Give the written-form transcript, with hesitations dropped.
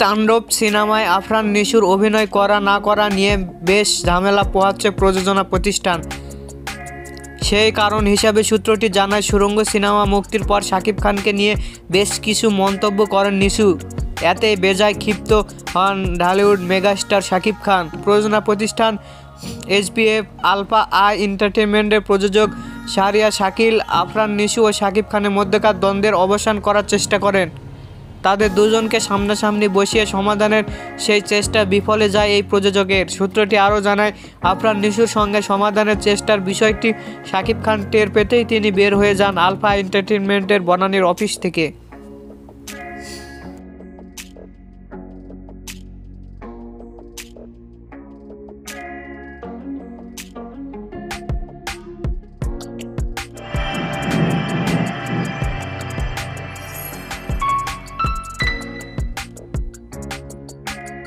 তাণ্ডব সিনেমায় আফরান নিশুর অভিনয় করা না করা নিয়ে বেশ ঝামেলা পোহাচ্ছে প্রযোজনা প্রতিষ্ঠান। সেই কারণ হিসাবে সূত্রটি জানায়, সুড়ঙ্গ সিনেমা মুক্তির পর শাকিব খানকে নিয়ে বেশ কিছু মন্তব্য করেন নিশু। এতে বেজায় ক্ষিপ্ত হন ঢালিউড মেগাস্টার শাকিব খান। প্রযোজনা প্রতিষ্ঠান এইচবিএফ আলফা আই এন্টারটেইনমেন্টের প্রযোজক শাহরিয়ার শাকিল আফরান নিশু ও শাকিব খানের মধ্যকার দ্বন্দ্বের অবসান করার চেষ্টা করেন। তাদের দুজনকে সামনাসামনি বসিয়ে সমাধানের সেই চেষ্টা বিফলে যায় এই প্রযোজকের। সূত্রটি আরও জানায়, আফরান নিশুর সঙ্গে সমাধানের চেষ্টার বিষয়টি শাকিব খান টের পেতেই তিনি বের হয়ে যান আলফা এন্টারটেইনমেন্টের বনানীর অফিস থেকে।